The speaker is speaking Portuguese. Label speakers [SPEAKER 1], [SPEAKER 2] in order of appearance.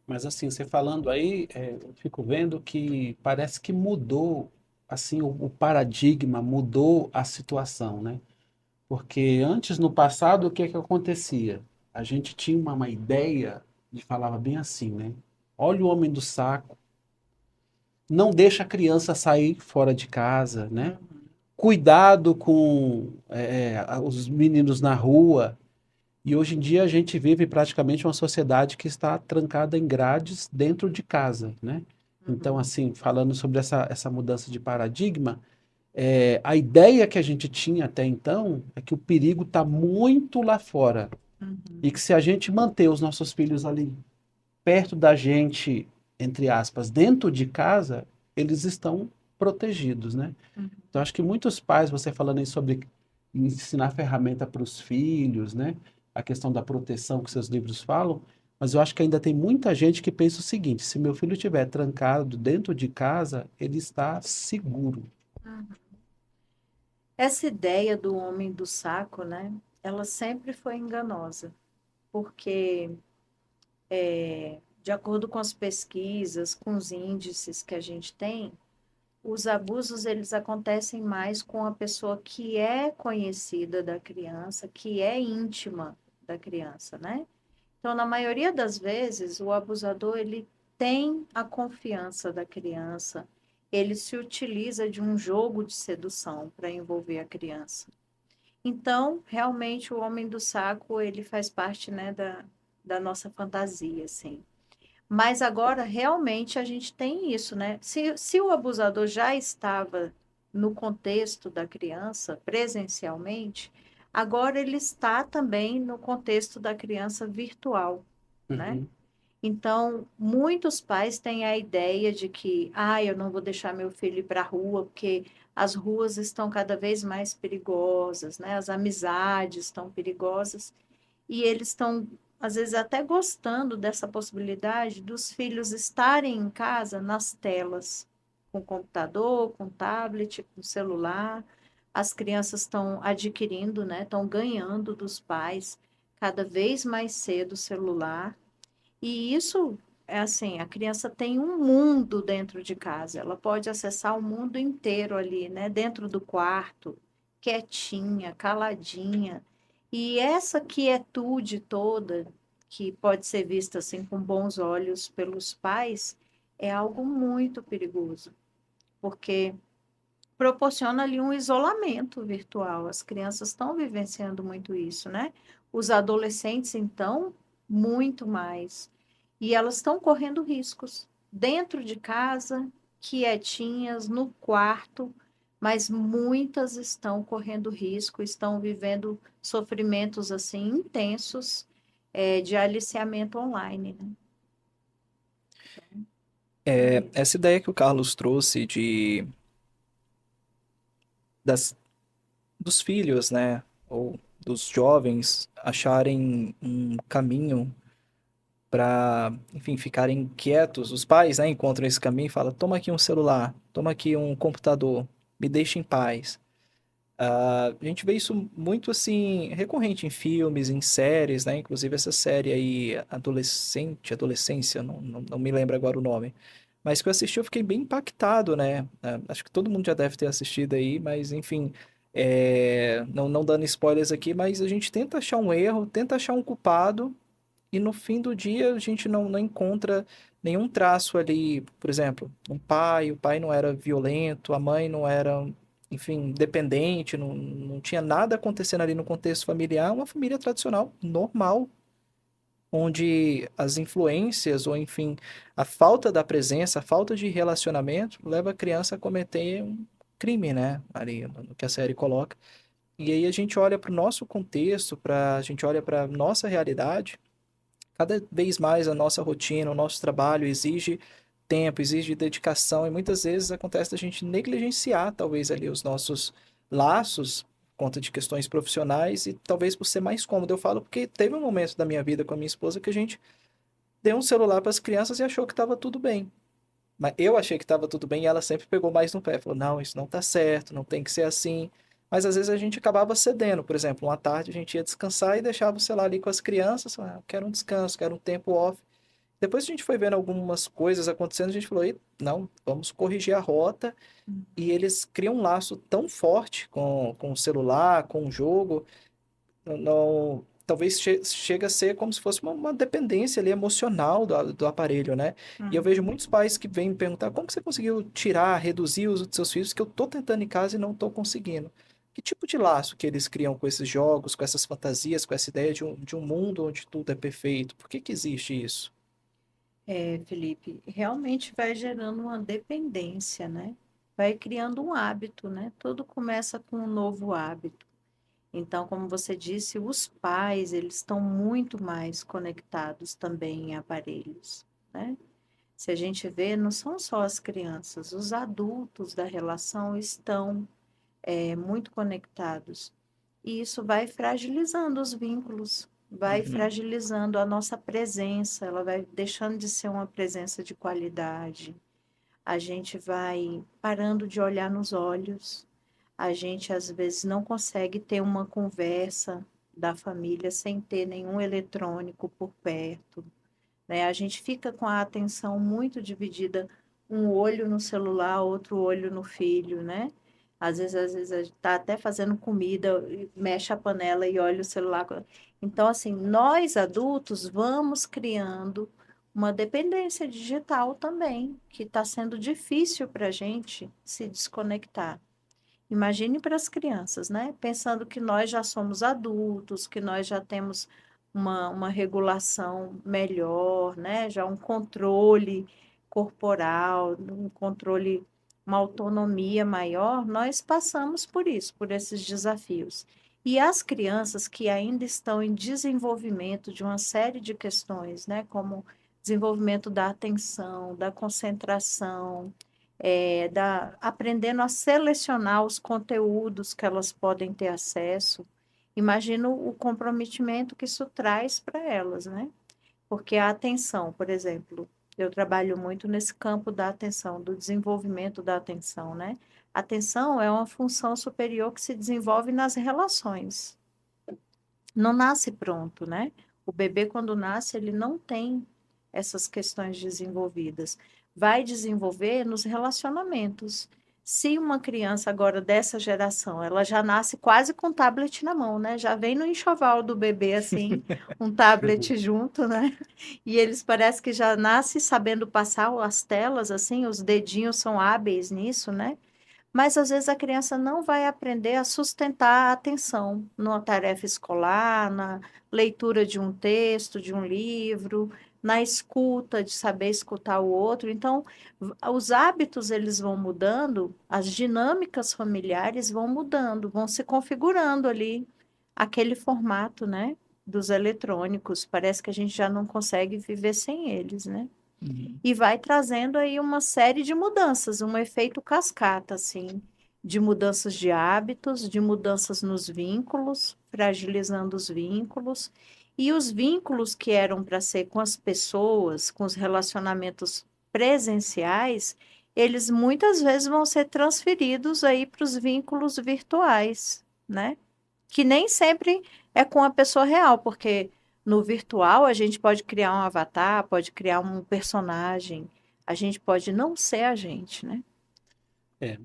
[SPEAKER 1] Mas assim, você falando aí, eu fico vendo que parece que mudou, assim, o paradigma, mudou a situação, né? Porque antes, no passado, o que é que acontecia? A gente tinha uma ideia, e falava bem assim, né? Olha o homem do saco, não deixa a criança sair fora de casa, né?
[SPEAKER 2] Uhum.
[SPEAKER 1] Cuidado com os meninos na rua. E hoje em dia a gente vive praticamente uma sociedade que está trancada em grades dentro de casa, né? Então,
[SPEAKER 2] Uhum.
[SPEAKER 1] assim, falando sobre essa mudança de paradigma, a ideia que a gente tinha até então é que o perigo está muito lá fora e que
[SPEAKER 2] Uhum.
[SPEAKER 1] se a gente manter os nossos filhos ali perto da gente, entre aspas, dentro de casa, eles estão protegidos, né? Então,
[SPEAKER 2] Uhum.
[SPEAKER 1] acho que muitos pais, você falando aí sobre ensinar ferramenta para os filhos, né? A questão da proteção que seus livros falam, mas eu acho que ainda tem muita gente que pensa o seguinte: se meu filho estiver trancado dentro de casa, ele está seguro.
[SPEAKER 2] Uhum. Essa ideia do homem do saco, né? Ela sempre foi enganosa, porque de acordo com as pesquisas, com os índices que a gente tem, os abusos eles acontecem mais com a pessoa que é conhecida da criança, que é íntima da criança, né? Então, na maioria das vezes, o abusador ele tem a confiança da criança, ele se utiliza de um jogo de sedução para envolver a criança. Então, realmente, o homem do saco ele faz parte, né, da nossa fantasia, assim. Mas agora, realmente, a gente tem isso, né? Se o abusador já estava no contexto da criança, presencialmente, agora ele está também no contexto da criança virtual, né?
[SPEAKER 1] Uhum.
[SPEAKER 2] Então, muitos pais têm a ideia de que, eu não vou deixar meu filho ir para a rua, porque as ruas estão cada vez mais perigosas, né? As amizades estão perigosas e eles estão, às vezes, até gostando dessa possibilidade dos filhos estarem em casa nas telas, com computador, com tablet, com celular. As crianças estão adquirindo, né? Estão ganhando dos pais cada vez mais cedo o celular. E isso é assim, a criança tem um mundo dentro de casa, ela pode acessar o mundo inteiro ali, né, dentro do quarto, quietinha, caladinha. E essa quietude toda, que pode ser vista assim com bons olhos pelos pais, é algo muito perigoso, porque proporciona ali um isolamento virtual. As crianças estão vivenciando muito isso, né? Os adolescentes, então, muito mais. E elas estão correndo riscos dentro de casa, quietinhas, no quarto, mas muitas estão correndo risco, estão vivendo sofrimentos assim intensos, de aliciamento online, né? É isso.
[SPEAKER 3] Essa ideia que o Carlos trouxe das, dos filhos, né, ou dos jovens acharem um caminho para, enfim, ficarem quietos. Os pais, né, encontram esse caminho e falam: toma aqui um celular, toma aqui um computador, me deixa em paz. A gente vê isso muito assim recorrente em filmes, em séries, né? Inclusive essa série aí, Adolescência, não me lembro agora o nome. Mas que eu assisti, eu fiquei bem impactado, né? Acho que todo mundo já deve ter assistido aí, mas enfim, não dando spoilers aqui, mas a gente tenta achar um erro, tenta achar um culpado, e no fim do dia a gente não encontra nenhum traço ali, por exemplo, o pai não era violento, a mãe não era, enfim, dependente, não tinha nada acontecendo ali no contexto familiar, uma família tradicional, normal, onde as influências, ou enfim, a falta da presença, a falta de relacionamento, leva a criança a cometer um crime, né? Ali no que a série coloca. E aí a gente olha para o nosso contexto, a gente olha para a nossa realidade. Cada vez mais a nossa rotina, o nosso trabalho exige tempo, exige dedicação e muitas vezes acontece da gente negligenciar talvez ali os nossos laços por conta de questões profissionais e talvez por ser mais cômodo. Eu falo porque teve um momento da minha vida com a minha esposa que a gente deu um celular para as crianças e achou que estava tudo bem. Mas eu achei que estava tudo bem e ela sempre pegou mais no pé. Falou: não, isso não está certo, não tem que ser assim. Mas às vezes a gente acabava cedendo. Por exemplo, uma tarde a gente ia descansar e deixava o celular ali com as crianças. Eu quero um descanso, quero um tempo off. depois a gente foi vendo algumas coisas acontecendo, a gente falou, "Ih, não, vamos corrigir a rota." E eles criam um laço tão forte com o celular, com o jogo, não, talvez chega a ser como se fosse uma dependência ali emocional do aparelho, né? E eu vejo
[SPEAKER 2] Uhum.
[SPEAKER 3] muitos pais que vêm me perguntar como que você conseguiu tirar, reduzir o uso dos seus filhos, que eu tô tentando em casa e não tô conseguindo. Que tipo de laço que eles criam com esses jogos, com essas fantasias, com essa ideia de um mundo onde tudo é perfeito? Por que que existe isso?
[SPEAKER 2] Felipe, realmente vai gerando uma dependência, né? Vai criando um hábito, né? Tudo começa com um novo hábito. Então, como você disse, os pais, eles estão muito mais conectados também em aparelhos, né? Se a gente vê, não são só as crianças, os adultos da relação estão muito conectados. E isso vai fragilizando os vínculos, vai
[SPEAKER 3] Uhum,
[SPEAKER 2] fragilizando a nossa presença, ela vai deixando de ser uma presença de qualidade. A gente vai parando de olhar nos olhos, a gente às vezes não consegue ter uma conversa da família sem ter nenhum eletrônico por perto, né? A gente fica com a atenção muito dividida, um olho no celular, outro olho no filho, né? Às vezes a gente está até fazendo comida, mexe a panela e olha o celular. Então, assim, nós adultos vamos criando uma dependência digital também, que está sendo difícil para a gente se desconectar. Imagine para as crianças, né? Pensando que nós já somos adultos, que nós já temos uma regulação melhor, né? Já um controle corporal, um controle, uma autonomia maior, nós passamos por isso, por esses desafios. E as crianças que ainda estão em desenvolvimento de uma série de questões, né? Como desenvolvimento da atenção, da concentração, aprendendo a selecionar os conteúdos que elas podem ter acesso. Imagino o comprometimento que isso traz para elas, né? Porque a atenção, por exemplo, eu trabalho muito nesse campo da atenção, do desenvolvimento da atenção, né? A atenção é uma função superior que se desenvolve nas relações. Não nasce pronto, né? O bebê, quando nasce, ele não tem essas questões desenvolvidas. Vai desenvolver nos relacionamentos. Se uma criança agora dessa geração, ela já nasce quase com tablet na mão, né? Já vem no enxoval do bebê assim, um tablet junto, né? E eles parece que já nascem sabendo passar as telas assim, os dedinhos são hábeis nisso, né? Mas às vezes a criança não vai aprender a sustentar a atenção numa tarefa escolar, na leitura de um texto, de um livro, na escuta, de saber escutar o outro. Então, os hábitos eles vão mudando, as dinâmicas familiares vão mudando, vão se configurando ali aquele formato, né, dos eletrônicos. Parece que a gente já não consegue viver sem eles, né?
[SPEAKER 3] uhum.
[SPEAKER 2] E vai trazendo aí uma série de mudanças, um efeito cascata, assim, de mudanças de hábitos, de mudanças nos vínculos, fragilizando os vínculos. E os vínculos que eram para ser com as pessoas, com os relacionamentos presenciais, eles muitas vezes vão ser transferidos aí para os vínculos virtuais, né? Que nem sempre é com a pessoa real, porque no virtual a gente pode criar um avatar, pode criar um personagem, a gente pode não ser a gente, né?
[SPEAKER 1] É,